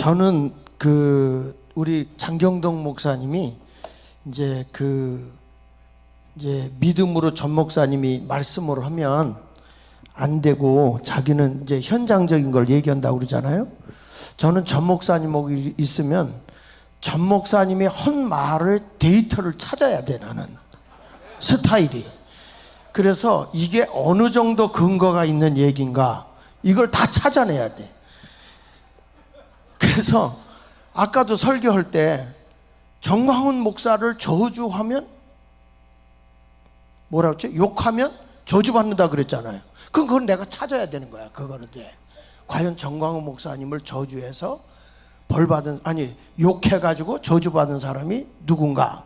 저는 우리 장경동 목사님이 이제 믿음으로 전 목사님이 말씀을 하면 안 되고 자기는 이제 현장적인 걸 얘기한다고 그러잖아요. 저는 전 목사님하고 있으면 전 목사님이 한 말을 데이터를 찾아야 돼. 나는 스타일이. 그래서 이게 어느 정도 근거가 있는 얘기인가 이걸 다 찾아내야 돼. 그래서 아까도 설교할 때 정광훈 목사를 저주하면 뭐라고 했지? 욕하면 저주받는다 그랬잖아요. 그건 내가 찾아야 되는 거야. 그거는 돼. 과연 정광훈 목사님을 저주해서 욕해가지고 저주받은 사람이 누군가.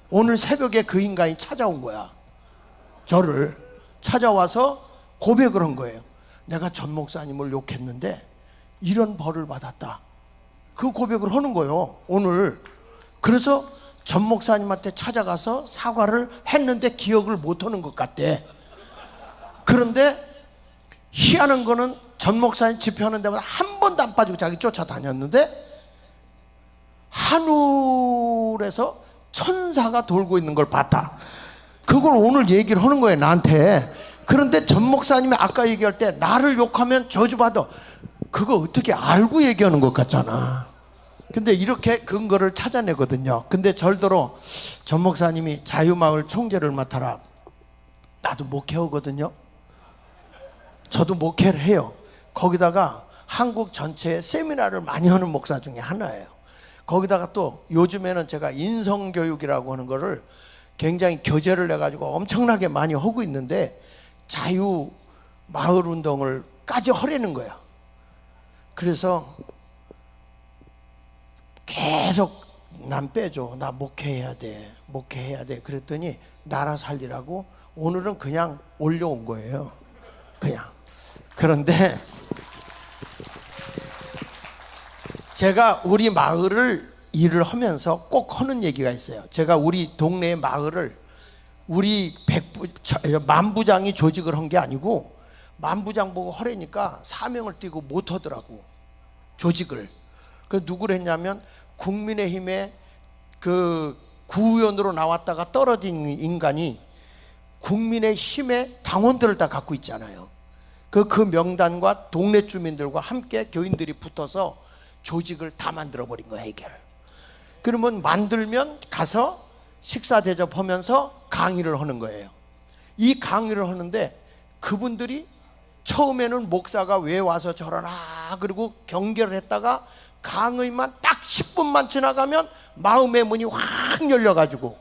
오늘 새벽에 그 인간이 찾아온 거야. 저를 찾아와서 고백을 한 거예요. 내가 전 목사님을 욕했는데 이런 벌을 받았다. 그 고백을 하는 거예요, 오늘. 그래서 전 목사님한테 찾아가서 사과를 했는데 기억을 못 하는 것 같대. 그런데 희한한 거는 전 목사님 집회하는 데마다 한 번도 안 빠지고 자기 쫓아다녔는데 하늘에서 천사가 돌고 있는 걸 봤다. 그걸 오늘 얘기를 하는 거예요, 나한테. 그런데 전 목사님이 아까 얘기할 때 나를 욕하면 저주받아. 그거 어떻게 알고 얘기하는 것 같잖아. 근데 이렇게 근거를 찾아내거든요. 근데 절대로 전 목사님이 자유마을 총재를 맡아라. 나도 목회하거든요. 저도 목회를 해요. 거기다가 한국 전체에 세미나를 많이 하는 목사 중에 하나예요. 거기다가 또 요즘에는 제가 인성교육이라고 하는 거를 굉장히 교재를 내가지고 엄청나게 많이 하고 있는데 자유마을 운동을 까지 하려는 거야. 그래서 계속 난 빼줘. 나 목회해야 돼. 그랬더니 나라 살리라고 오늘은 그냥 올려온 거예요. 그냥. 그런데 제가 우리 마을을 일을 하면서 꼭 하는 얘기가 있어요. 제가 우리 동네의 마을을 우리 만부장이 조직을 한 게 아니고 만부장 보고 하려니까 사명을 띠고 못 하더라고. 조직을. 그 누구를 했냐면 국민의힘의 그 구의원으로 나왔다가 떨어진 인간이 국민의힘의 당원들을 다 갖고 있잖아요. 그 명단과 동네 주민들과 함께 교인들이 붙어서 조직을 다 만들어 버린 거야, 해결. 그러면 만들면 가서 식사 대접하면서 강의를 하는 거예요. 이 강의를 하는데 그분들이 처음에는 목사가 왜 와서 저러나 그리고 경계를 했다가 강의만 딱 10분만 지나가면 마음의 문이 확 열려가지고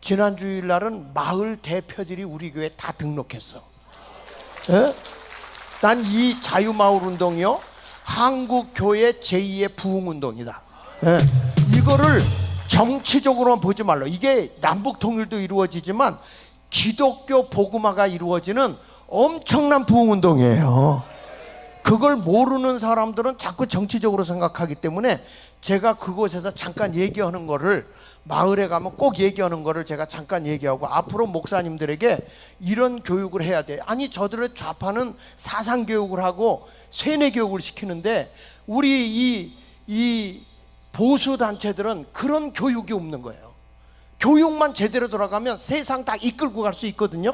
지난 주일날은 마을 대표들이 우리 교회에 다 등록했어. 예? 난 이 자유마을 운동이요 한국교회 제2의 부흥운동이다. 예. 이거를 정치적으로만 보지 말라. 이게 남북통일도 이루어지지만 기독교 복음화가 이루어지는 엄청난 부흥운동이에요. 그걸 모르는 사람들은 자꾸 정치적으로 생각하기 때문에 제가 그곳에서 잠깐 얘기하는 거를 마을에 가면 꼭 얘기하는 거를 제가 잠깐 얘기하고 앞으로 목사님들에게 이런 교육을 해야 돼. 아니 저들을 좌파는 사상교육을 하고 세뇌교육을 시키는데 우리 이 보수단체들은 그런 교육이 없는 거예요. 교육만 제대로 돌아가면 세상 다 이끌고 갈 수 있거든요.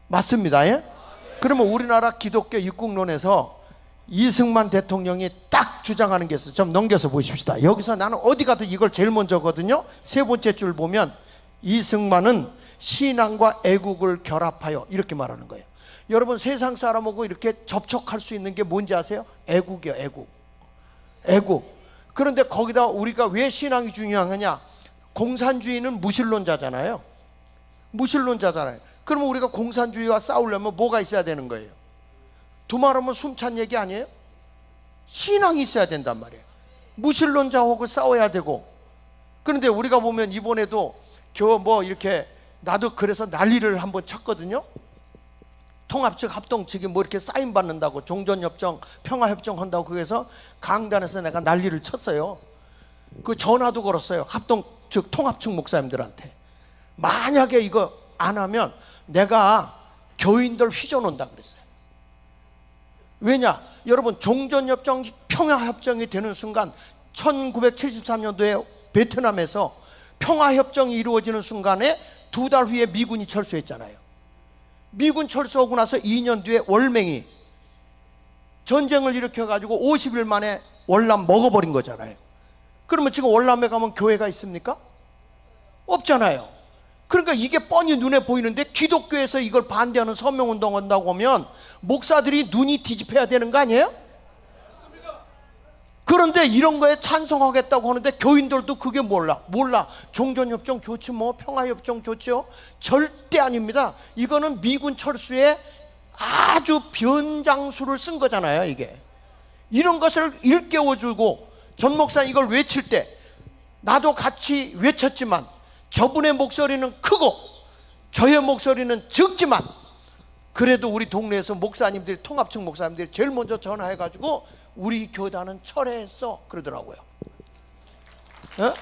맞습니다. 예? 그러면 우리나라 기독교 입국론에서 이승만 대통령이 딱 주장하는 게 있어요. 좀 넘겨서 보십시다. 여기서 나는 어디 가도 이걸 제일 먼저거든요. 세 번째 줄 보면 이승만은 신앙과 애국을 결합하여 이렇게 말하는 거예요. 여러분 세상 사람하고 이렇게 접촉할 수 있는 게 뭔지 아세요? 애국이요. 애국. 그런데 거기다 우리가 왜 신앙이 중요하냐? 공산주의는 무신론자잖아요. 그러면 우리가 공산주의와 싸우려면 뭐가 있어야 되는 거예요? 두말하면 숨찬 얘기 아니에요? 신앙이 있어야 된단 말이에요. 무신론자하고 싸워야 되고. 그런데 우리가 보면 이번에도 이렇게 나도 그래서 난리를 한번 쳤거든요. 통합 측 합동 측이 뭐 이렇게 사인 받는다고 종전협정 평화협정 한다고 그래서 강단에서 내가 난리를 쳤어요. 그 전화도 걸었어요. 합동 측 통합 측 목사님들한테. 만약에 이거 안 하면 내가 교인들 휘저어놓는다 그랬어요. 왜냐? 여러분 종전협정 평화협정이 되는 순간 1973년도에 베트남에서 평화협정이 이루어지는 순간에 2달 후에 미군이 철수했잖아요. 미군 철수하고 나서 2년 뒤에 월맹이 전쟁을 일으켜가지고 50일 만에 월남 먹어버린 거잖아요. 그러면 지금 월남에 가면 교회가 있습니까? 없잖아요. 그러니까 이게 뻔히 눈에 보이는데 기독교에서 이걸 반대하는 서명운동 한다고 하면 목사들이 눈이 뒤집혀야 되는 거 아니에요? 그런데 이런 거에 찬성하겠다고 하는데 교인들도 그게 몰라. 종전협정 좋지 뭐, 평화협정 좋죠. 절대 아닙니다. 이거는 미군 철수에 아주 변장수를 쓴 거잖아요. 이게 이런 것을 일깨워주고, 전 목사 이걸 외칠 때 나도 같이 외쳤지만 저분의 목소리는 크고 저의 목소리는 적지만 그래도 우리 동네에서 목사님들이, 통합층 목사님들이 제일 먼저 전화해가지고 우리 교단은 철회했어 그러더라고요. 에?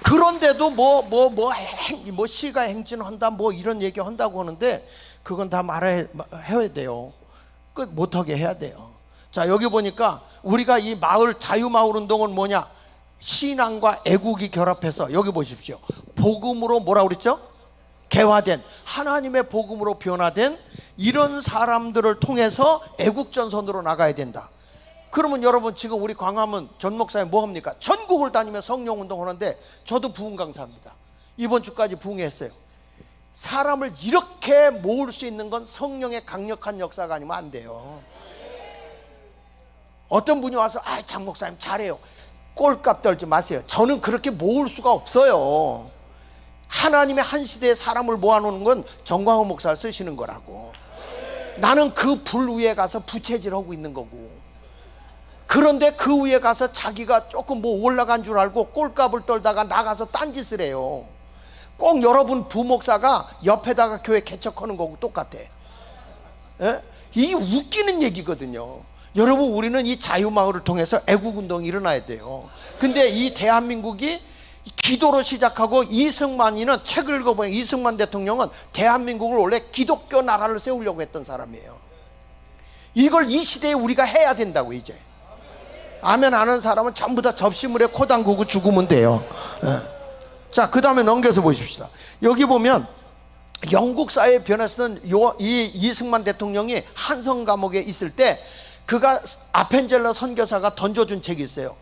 그런데도 뭐 시가 행진한다 뭐 이런 얘기 한다고 하는데 그건 다 말해야 돼요. 그 못하게 해야 돼요. 자, 여기 보니까 우리가 이 마을, 자유마을 운동은 뭐냐? 신앙과 애국이 결합해서, 여기 보십시오. 복음으로 뭐라 그랬죠? 개화된, 하나님의 복음으로 변화된 이런 사람들을 통해서 애국전선으로 나가야 된다. 그러면 여러분 지금 우리 광화문 전 목사님 뭐 합니까? 전국을 다니며 성령운동 하는데 저도 부흥 강사입니다. 이번 주까지 부흥했어요. 사람을 이렇게 모을 수 있는 건 성령의 강력한 역사가 아니면 안 돼요. 어떤 분이 와서 장 목사님 잘해요. 꼴값 떨지 마세요. 저는 그렇게 모을 수가 없어요. 하나님의 한 시대에 사람을 모아놓는 건 정광훈 목사를 쓰시는 거라고. 나는 그 불 위에 가서 부채질하고 있는 거고. 그런데 그 위에 가서 자기가 조금 뭐 올라간 줄 알고 꼴값을 떨다가 나가서 딴짓을 해요. 꼭 여러분 부목사가 옆에다가 교회 개척하는 거고 똑같아. 예? 이 웃기는 얘기거든요. 여러분, 우리는 이 자유마을을 통해서 애국운동이 일어나야 돼요. 근데 이 대한민국이 기도로 시작하고, 이승만이는 책을 읽어보면 이승만 대통령은 대한민국을 원래 기독교 나라를 세우려고 했던 사람이에요. 이걸 이 시대에 우리가 해야 된다고. 이제 아멘 하는 사람은 전부 다 접시물에 코 담그고 죽으면 돼요. 자, 그 다음에 넘겨서 보십시다. 여기 보면 영국 사회 변화에서는 이 이승만 대통령이 한성 감옥에 있을 때 그가 아펜젤러 선교사가 던져준 책이 있어요.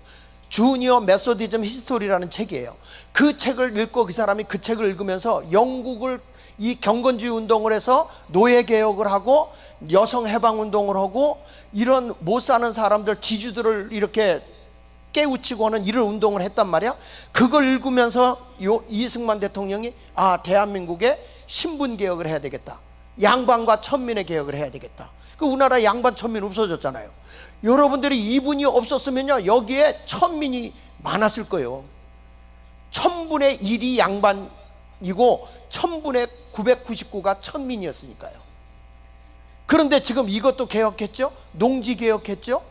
주니어 메소디즘 히스토리라는 책이에요. 그 책을 읽고 그 사람이 그 책을 읽으면서 영국을 이 경건주의 운동을 해서 노예 개혁을 하고 여성 해방 운동을 하고 이런 못 사는 사람들, 지주들을 이렇게 깨우치고 하는 이런 운동을 했단 말이야. 그걸 읽으면서 이승만 대통령이 대한민국에 신분 개혁을 해야 되겠다. 양반과 천민의 개혁을 해야 되겠다. 그 우리나라 양반 천민 없어졌잖아요. 여러분들이 이분이 없었으면요 여기에 천민이 많았을 거예요. 1000분의 1이 양반이고 1000분의 999가 천민이었으니까요. 그런데 지금 이것도 개혁했죠. 농지개혁했죠.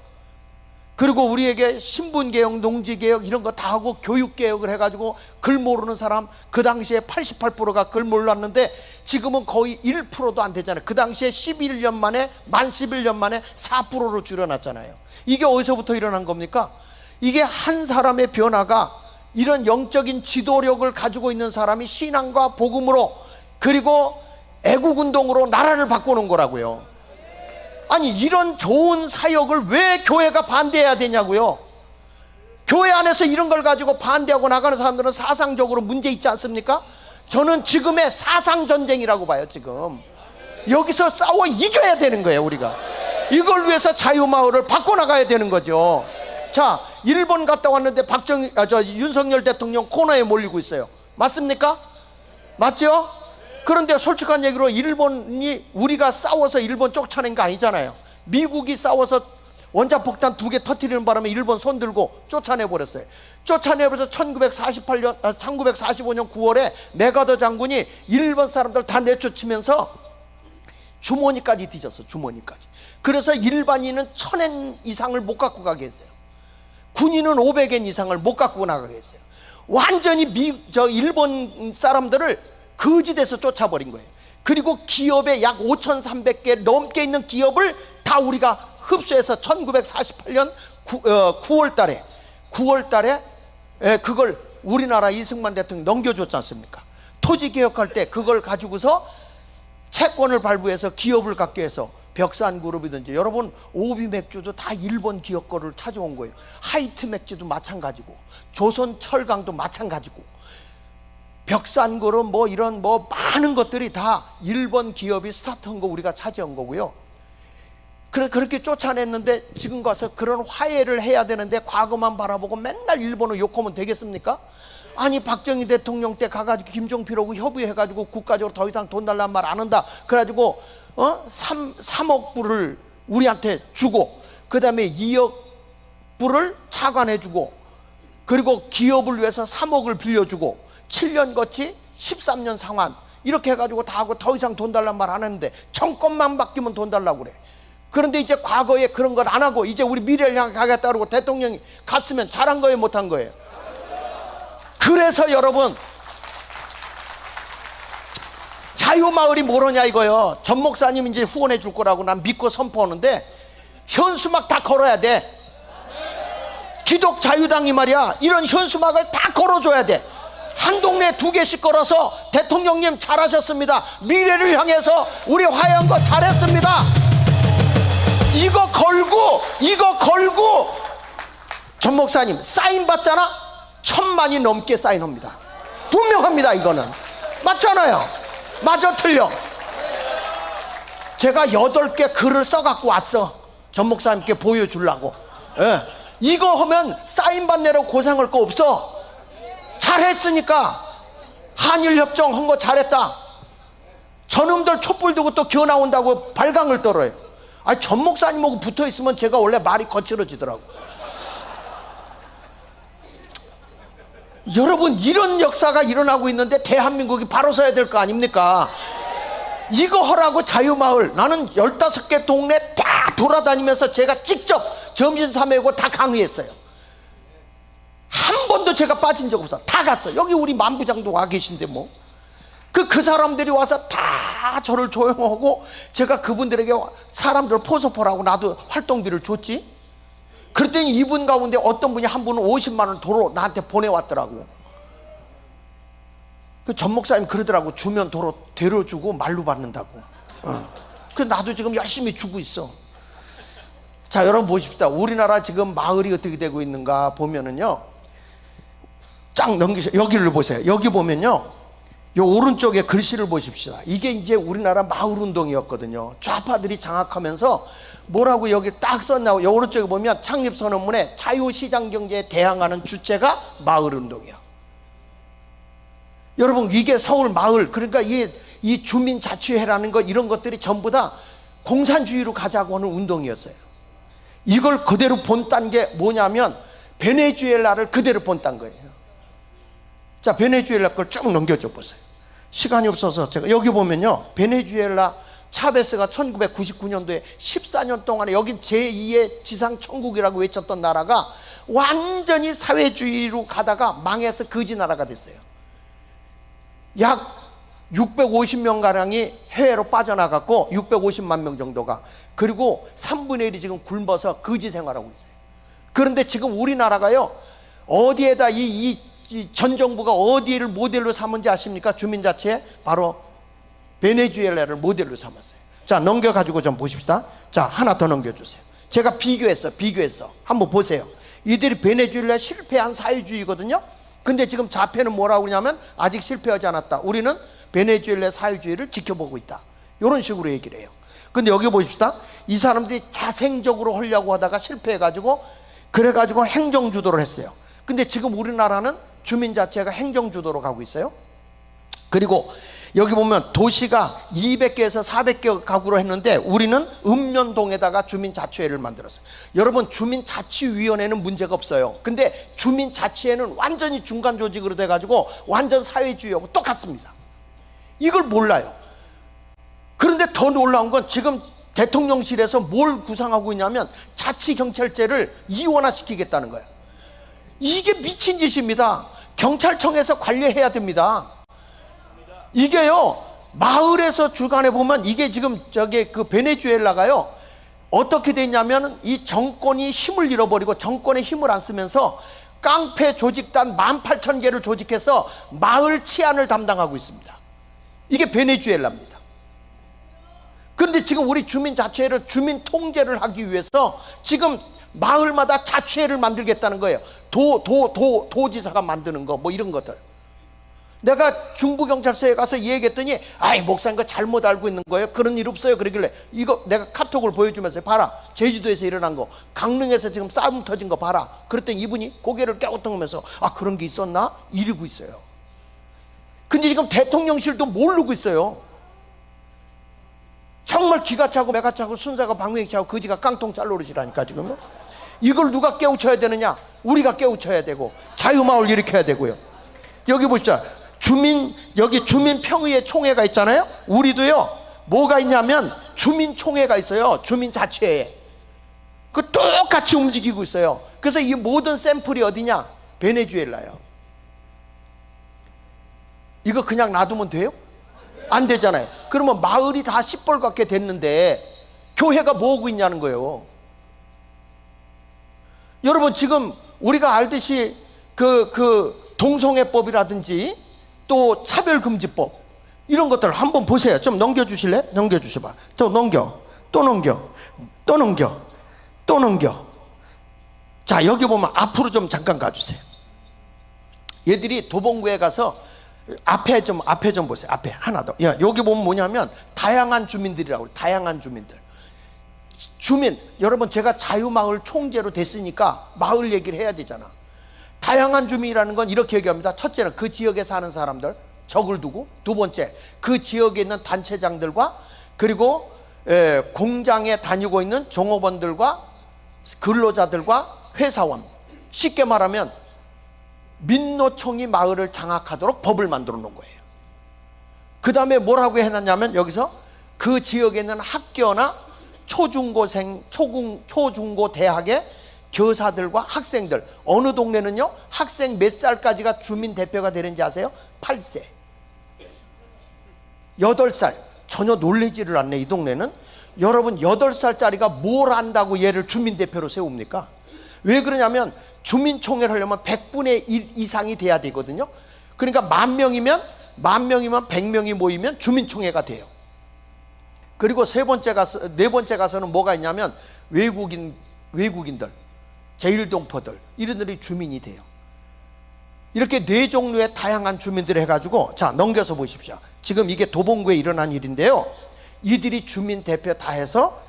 그리고 우리에게 신분개혁, 농지개혁 이런 거 다 하고 교육개혁을 해가지고 글 모르는 사람, 그 당시에 88%가 글 몰랐는데 지금은 거의 1%도 안 되잖아요. 그 당시에 11년 만에, 만 11년 만에 4%로 줄여놨잖아요. 이게 어디서부터 일어난 겁니까? 이게 한 사람의 변화가, 이런 영적인 지도력을 가지고 있는 사람이 신앙과 복음으로 그리고 애국운동으로 나라를 바꾸는 거라고요. 아니, 이런 좋은 사역을 왜 교회가 반대해야 되냐고요. 교회 안에서 이런 걸 가지고 반대하고 나가는 사람들은 사상적으로 문제 있지 않습니까? 저는 지금의 사상전쟁이라고 봐요. 지금 여기서 싸워 이겨야 되는 거예요. 우리가 이걸 위해서 자유마을을 바꿔나가야 되는 거죠. 자, 일본 갔다 왔는데 윤석열 대통령 코너에 몰리고 있어요. 맞습니까? 맞죠? 그런데 솔직한 얘기로 일본이, 우리가 싸워서 일본 쫓아낸 거 아니잖아요. 미국이 싸워서 원자폭탄 2개 터뜨리는 바람에 일본 손들고 쫓아내버렸어요. 쫓아내버려서 1945년 9월에 메가더 장군이 일본 사람들 다 내쫓으면서 주머니까지 뒤졌어. 주머니까지. 그래서 일반인은 1000엔 이상을 못 갖고 가게 했어요. 군인은 500엔 이상을 못 갖고 나가게 했어요. 완전히 일본 사람들을 거지돼서 쫓아버린 거예요. 그리고 기업에 약 5300개 넘게 있는 기업을 다 우리가 흡수해서 1948년 9월 달에 그걸 우리나라 이승만 대통령이 넘겨줬지 않습니까? 토지개혁할 때 그걸 가지고서 채권을 발부해서 기업을 갖게 해서 벽산그룹이든지, 여러분 오비 맥주도 다 일본 기업 거를 찾아온 거예요. 하이트 맥주도 마찬가지고, 조선철강도 마찬가지고, 벽산그룹 뭐 이런 뭐 많은 것들이 다 일본 기업이 스타트한 거 우리가 차지한 거고요. 그렇게 쫓아냈는데 지금 가서 그런 화해를 해야 되는데 과거만 바라보고 맨날 일본을 욕하면 되겠습니까? 아니, 박정희 대통령 때 가가지고 김종필하고 협의해가지고 국가적으로 더 이상 돈 달라는 말 안 한다 그래가지고 3억 불을 우리한테 주고, 그 다음에 2억 불을 차관해주고, 그리고 기업을 위해서 3억을 빌려주고, 7년 거치 13년 상환, 이렇게 해가지고 다 하고 더 이상 돈 달라는 말 안 했는데 정권만 바뀌면 돈 달라고 그래. 그런데 이제 과거에 그런 걸 안 하고 이제 우리 미래를 향해 가겠다 그러고 대통령이 갔으면 잘한 거예요, 못한 거예요? 그래서 여러분, 자유마을이 뭐로냐 이거요. 전 목사님 이제 후원해 줄 거라고 난 믿고 선포하는데, 현수막 다 걸어야 돼. 기독자유당이 말이야, 이런 현수막을 다 걸어줘야 돼. 한 동네에 2개씩 걸어서 대통령님 잘하셨습니다, 미래를 향해서 우리 화해한 거 잘했습니다, 이거 걸고 전 목사님 사인 받잖아, 1000만이 넘게 사인합니다. 분명합니다. 이거는 맞잖아요. 맞아 틀려? 제가 8개 글을 써갖고 왔어, 전 목사님께 보여주려고. 이거 하면 사인 받느라고 고생할 거 없어. 잘했으니까. 한일협정 한 거 잘했다. 저놈들 촛불 두고 또 기어 나온다고 발광을 떨어요. 아니, 전 목사님하고 붙어 있으면 제가 원래 말이 거칠어지더라고. 여러분, 이런 역사가 일어나고 있는데 대한민국이 바로 서야 될 거 아닙니까? 이거 하라고 자유마을, 나는 15개 동네 다 돌아다니면서 제가 직접 점심 사매고 다 강의했어요. 한 번도 제가 빠진 적 없어. 다 갔어. 여기 우리 만부장도 와 계신데 뭐. 그 사람들이 와서 다 저를 조용하고, 제가 그분들에게 사람들 포섭하라고 나도 활동비를 줬지. 그랬더니 이분 가운데 어떤 분이, 한 분은 50만 원 도로 나한테 보내왔더라고. 그 전 목사님 그러더라고, 주면 도로 데려주고 말로 받는다고. 그 나도 지금 열심히 주고 있어. 자, 여러분 보십시다. 우리나라 지금 마을이 어떻게 되고 있는가 보면은요, 쫙 넘기셔. 여기를 보세요. 여기 보면요, 요 오른쪽에 글씨를 보십시다. 이게 이제 우리나라 마을 운동이었거든요. 좌파들이 장악하면서 뭐라고 여기 딱 썼나고, 요 오른쪽에 보면 창립선언문에 자유시장 경제에 대항하는 주체가 마을 운동이야. 여러분, 이게 서울 마을, 그러니까 이 주민자치회라는 것, 이런 것들이 전부 다 공산주의로 가자고 하는 운동이었어요. 이걸 그대로 본딴 게 뭐냐면 베네수엘라를 그대로 본딴 거예요. 자, 베네수엘라 걸 쭉 넘겨줘 보세요. 시간이 없어서 제가 여기 보면요, 베네수엘라 차베스가 1999년도에 14년 동안에 여기 제2의 지상천국이라고 외쳤던 나라가 완전히 사회주의로 가다가 망해서 거지 나라가 됐어요. 약 650명가량이 해외로 빠져나갔고, 650만 명 정도가, 그리고 3분의 1이 지금 굶어서 거지 생활하고 있어요. 그런데 지금 우리나라가요, 어디에다 이 전 정부가 어디를 모델로 삼은지 아십니까? 주민자치에 바로 베네수엘라를 모델로 삼았어요. 자, 넘겨가지고 좀 보십시다. 자, 하나 더 넘겨주세요. 제가 비교했어. 한번 보세요. 이들이 베네수엘라 실패한 사회주의거든요. 근데 지금 좌표는 뭐라고 그러냐면 아직 실패하지 않았다, 우리는 베네수엘라 사회주의를 지켜보고 있다, 이런 식으로 얘기를 해요. 근데 여기 보십시다. 이 사람들이 자생적으로 하려고 하다가 실패해가지고, 그래가지고 행정주도를 했어요. 근데 지금 우리나라는 주민자치가 행정주도로 가고 있어요. 그리고 여기 보면 도시가 200개에서 400개 가구로 했는데, 우리는 읍면동에다가 주민자치회를 만들었어요. 여러분, 주민자치위원회는 문제가 없어요. 근데 주민자치회는 완전히 중간 조직으로 돼가지고 완전 사회주의하고 똑같습니다. 이걸 몰라요. 그런데 더 놀라운 건 지금 대통령실에서 뭘 구상하고 있냐면 자치경찰제를 이원화시키겠다는 거예요. 이게 미친 짓입니다. 경찰청에서 관리해야 됩니다. 이게요, 마을에서 주간에 보면 이게 지금 저기 그 베네수엘라가요, 어떻게 됐냐면 이 정권이 힘을 잃어버리고 정권의 힘을 안 쓰면서 깡패 조직단 18,000개를 조직해서 마을 치안을 담당하고 있습니다. 이게 베네수엘라입니다. 그런데 지금 우리 주민 자치회를 주민 통제를 하기 위해서 지금 마을마다 자치회를 만들겠다는 거예요. 도지사가 만드는 거 뭐 이런 것들. 내가 중부경찰서에 가서 얘기했더니 아이 목사님 거 잘못 알고 있는 거예요. 그런 일 없어요. 그러길래 이거 내가 카톡을 보여주면서 봐라. 제주도에서 일어난 거, 강릉에서 지금 싸움 터진 거 봐라. 그랬더니 이분이 고개를 깨우뚱하면서 아 그런 게 있었나? 이러고 있어요. 근데 지금 대통령실도 모르고 있어요. 정말 기가 차고 매가 차고 순사가 방맹이 차고 거지가 깡통 짤 노릇이라니까 지금. 이걸 누가 깨우쳐야 되느냐? 우리가 깨우쳐야 되고 자유마을 일으켜야 되고요. 여기 보시죠. 여기 주민평의회 총회가 있잖아요. 우리도요 뭐가 있냐면 주민총회가 있어요. 주민자치회에. 그 똑같이 움직이고 있어요. 그래서 이 모든 샘플이 어디냐? 베네수엘라요. 이거 그냥 놔두면 돼요? 안 되잖아요. 그러면 마을이 다 시뻘겋게 됐는데 교회가 뭐하고 있냐는 거예요. 여러분 지금 우리가 알듯이 그 동성애법이라든지 또 차별금지법 이런 것들 한번 보세요. 좀 넘겨주실래? 넘겨주셔봐. 또 넘겨, 또 넘겨, 또 넘겨, 또 넘겨. 자 여기 보면 앞으로 좀 잠깐 가주세요. 얘들이 도봉구에 가서 앞에 좀 보세요. 앞에 하나 더. 야, 여기 보면 뭐냐면 다양한 주민들이라고 그래요. 다양한 주민들. 여러분 제가 자유마을 총재로 됐으니까 마을 얘기를 해야 되잖아. 다양한 주민이라는 건 이렇게 얘기합니다. 첫째는 그 지역에 사는 사람들 적을 두고, 두 번째 그 지역에 있는 단체장들과 그리고 공장에 다니고 있는 종업원들과 근로자들과 회사원. 쉽게 말하면 민노총이 마을을 장악하도록 법을 만들어 놓은 거예요. 그 다음에 뭐라고 해놨냐면 여기서 그 지역에 있는 학교나 초중고 대학의 교사들과 학생들. 어느 동네는요 학생 몇 살까지가 주민 대표가 되는지 아세요? 8세 8살. 전혀 놀라지를 않네. 이 동네는. 여러분 8살짜리가 뭘 안다고 얘를 주민 대표로 세웁니까? 왜 그러냐면 주민총회를 하려면 100분의 1 이상이 돼야 되거든요. 그러니까 10,000명이면 100명이 모이면 주민총회가 돼요. 그리고 네 번째 가서는 뭐가 있냐면 외국인들, 제일동포들 이런 들이 주민이 돼요. 이렇게 4종류의 다양한 주민들을 해가지고 자 넘겨서 보십시오. 지금 이게 도봉구에 일어난 일인데요. 이들이 주민 대표 다 해서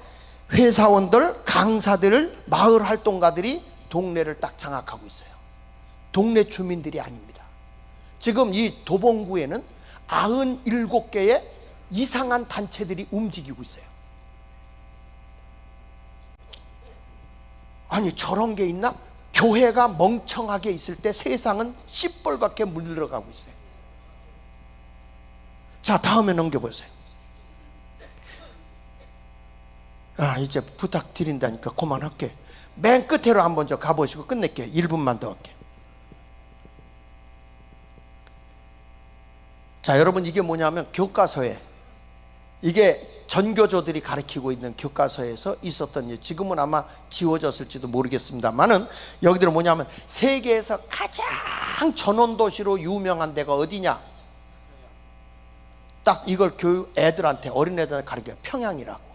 회사원들, 강사들, 마을 활동가들이 동네를 딱 장악하고 있어요. 동네 주민들이 아닙니다. 지금 이 도봉구에는 97개의 이상한 단체들이 움직이고 있어요. 아니 저런 게 있나? 교회가 멍청하게 있을 때 세상은 시뻘겋게 물들어가고 있어요. 자 다음에 넘겨보세요. 이제 부탁드린다니까 그만할게. 맨 끝으로 한번 저 가보시고 끝낼게. 1분만 더 할게. 자 여러분 이게 뭐냐면 교과서에, 이게 전교조들이 가르치고 있는 교과서에서 있었던 일. 지금은 아마 지워졌을지도 모르겠습니다만은 여기들은 뭐냐면 세계에서 가장 전원도시로 유명한 데가 어디냐, 딱 이걸 애들한테, 어린애들한테 가르쳐요. 평양이라고.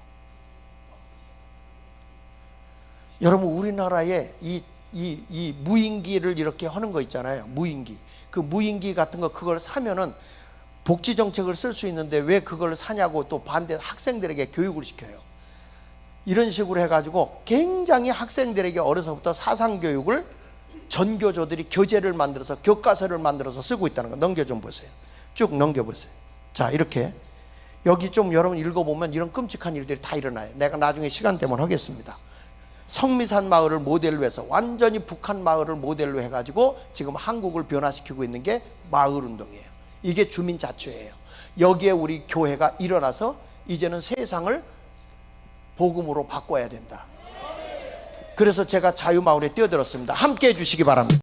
여러분 우리나라에 이 무인기를 이렇게 하는 거 있잖아요. 무인기. 그 무인기 같은 거 그걸 사면은 복지 정책을 쓸 수 있는데 왜 그걸 사냐고 또 반대 학생들에게 교육을 시켜요. 이런 식으로 해가지고 굉장히 학생들에게 어려서부터 사상교육을 전교조들이 교재를 만들어서 교과서를 만들어서 쓰고 있다는 거. 넘겨 좀 보세요. 쭉 넘겨보세요. 자 이렇게 여기 좀 여러분 읽어보면 이런 끔찍한 일들이 다 일어나요. 내가 나중에 시간 되면 하겠습니다. 성미산 마을을 모델로 해서 완전히 북한 마을을 모델로 해가지고 지금 한국을 변화시키고 있는 게 마을운동이에요. 이게 주민자치회예요. 여기에 우리 교회가 일어나서 이제는 세상을 복음으로 바꿔야 된다. 그래서 제가 자유마을에 뛰어들었습니다. 함께 해주시기 바랍니다.